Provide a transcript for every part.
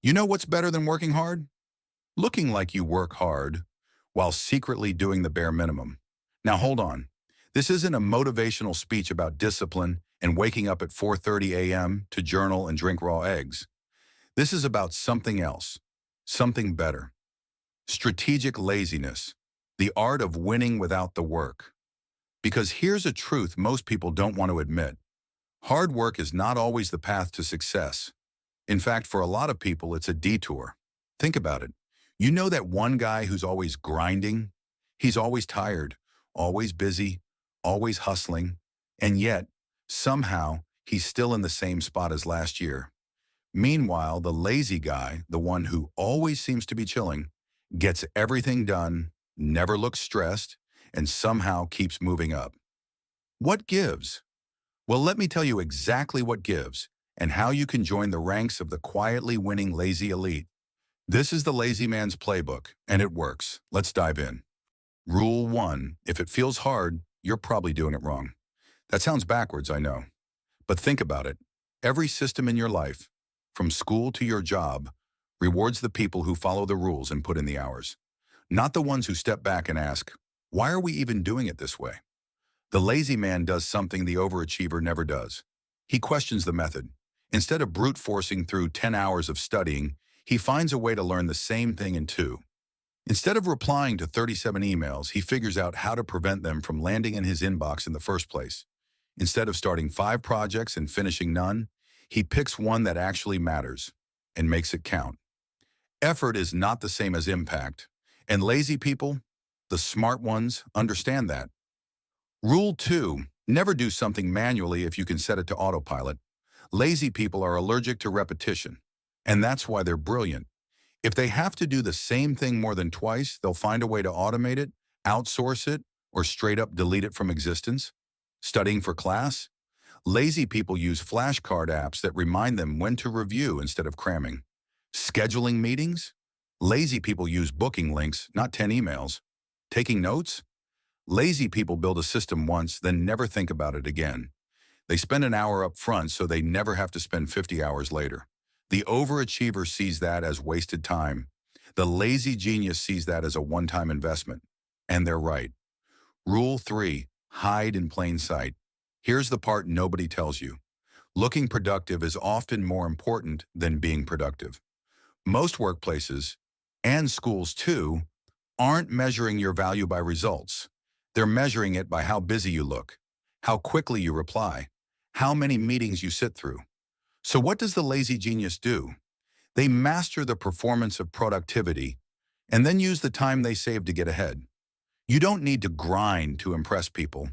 You know what's better than working hard? Looking like you work hard while secretly doing the bare minimum. Now hold on. This isn't a motivational speech about discipline and waking up at 4:30 a.m. to journal and drink raw eggs. This is about something else, something better. Strategic laziness, the art of winning without the work. Because here's a truth most people don't want to admit. Hard work is not always the path to success. In fact, for a lot of people, it's a detour. Think about it. You know that one guy who's always grinding? He's always tired, always busy, always hustling, and yet, somehow, he's still in the same spot as last year. Meanwhile, the lazy guy, the one who always seems to be chilling, gets everything done, never looks stressed, and somehow keeps moving up. What gives? Well, let me tell you exactly what gives and how you can join the ranks of the quietly winning lazy elite. This is the lazy man's playbook, and it works. Let's dive in. Rule 1. If it feels hard, you're probably doing it wrong. That sounds backwards, I know. But think about it. Every system in your life, from school to your job, rewards the people who follow the rules and put in the hours. Not the ones who step back and ask, why are we even doing it this way? The lazy man does something the overachiever never does. He questions the method. Instead of brute forcing through 10 hours of studying, he finds a way to learn the same thing in 2. Instead of replying to 37 emails, he figures out how to prevent them from landing in his inbox in the first place. Instead of starting 5 projects and finishing none, he picks one that actually matters and makes it count. Effort is not the same as impact, and lazy people, the smart ones, understand that. Rule 2, never do something manually if you can set it to autopilot. Lazy people are allergic to repetition, and that's why they're brilliant. If they have to do the same thing more than twice, they'll find a way to automate it, outsource it, or straight up delete it from existence. Studying for class? Lazy people use flashcard apps that remind them when to review instead of cramming. Scheduling meetings? Lazy people use booking links, not 10 emails. Taking notes? Lazy people build a system once, then never think about it again. They spend an hour up front so they never have to spend 50 hours later. The overachiever sees that as wasted time. The lazy genius sees that as a one-time investment. And they're right. Rule 3, hide in plain sight. Here's the part nobody tells you. Looking productive is often more important than being productive. Most workplaces, and schools too, aren't measuring your value by results. They're measuring it by how busy you look, how quickly you reply, how many meetings you sit through. So what does the lazy genius do? They master the performance of productivity and then use the time they save to get ahead. You don't need to grind to impress people.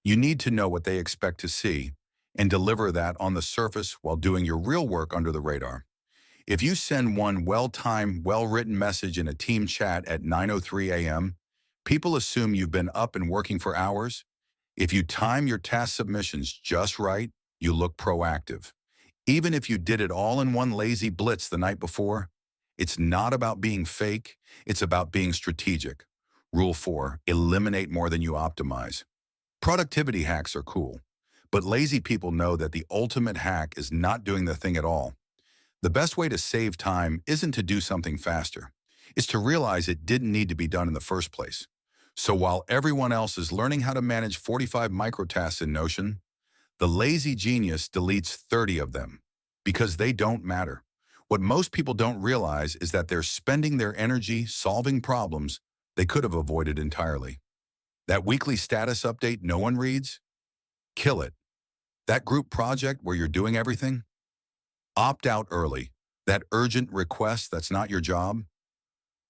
You need to know what they expect to see and deliver that on the surface while doing your real work under the radar. If you send one well-timed, well-written message in a team chat at 9:03 a.m., people assume you've been up and working for hours. If you time your task submissions just right, you look proactive. Even if you did it all in one lazy blitz the night before, it's not about being fake, it's about being strategic. Rule 4, eliminate more than you optimize. Productivity hacks are cool, but lazy people know that the ultimate hack is not doing the thing at all. The best way to save time isn't to do something faster. It's to realize it didn't need to be done in the first place. So while everyone else is learning how to manage 45 microtasks in Notion, the lazy genius deletes 30 of them because they don't matter. What most people don't realize is that they're spending their energy solving problems they could have avoided entirely. That weekly status update no one reads? Kill it. That group project where you're doing everything? Opt out early. That urgent request that's not your job?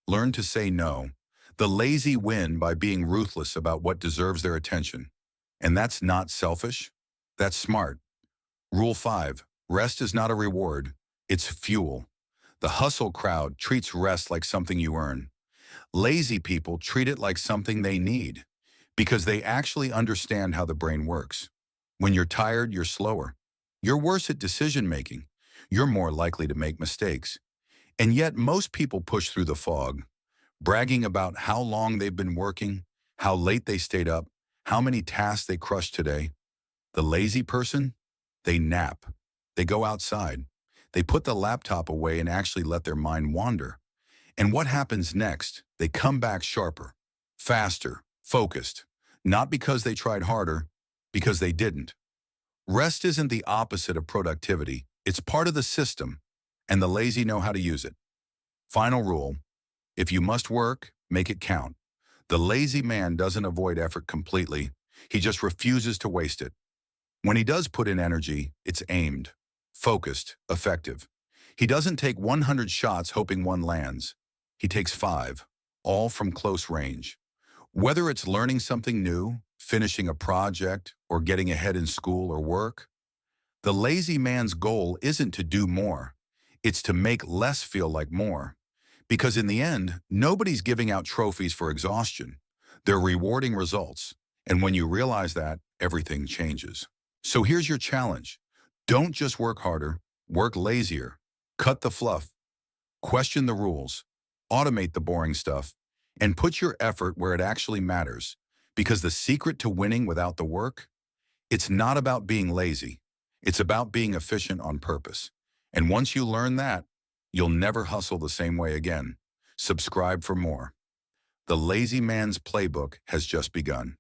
Learn to say no. The lazy win by being ruthless about what deserves their attention. And that's not selfish. That's smart. Rule 5. Rest is not a reward. It's fuel. The hustle crowd treats rest like something you earn. Lazy people treat it like something they need because they actually understand how the brain works. When you're tired, you're slower. You're worse at decision making. You're more likely to make mistakes. And yet most people push through the fog, bragging about how long they've been working, how late they stayed up, how many tasks they crushed today. The lazy person? They nap. They go outside. They put the laptop away and actually let their mind wander. And what happens next? They come back sharper, faster, focused. Not because they tried harder, because they didn't. Rest isn't the opposite of productivity. It's part of the system, and the lazy know how to use it. Final rule: if you must work, make it count. The lazy man doesn't avoid effort completely. He just refuses to waste it. When he does put in energy, it's aimed, focused, effective. He doesn't take 100 shots hoping one lands. He takes 5, all from close range. Whether it's learning something new, finishing a project, or getting ahead in school or work, the lazy man's goal isn't to do more. It's to make less feel like more. Because in the end, nobody's giving out trophies for exhaustion. They're rewarding results. And when you realize that, everything changes. So here's your challenge. Don't just work harder, work lazier. Cut the fluff, question the rules, automate the boring stuff, and put your effort where it actually matters. Because the secret to winning without the work, it's not about being lazy. It's about being efficient on purpose. And once you learn that, you'll never hustle the same way again. Subscribe for more. The Lazy Man's Playbook has just begun.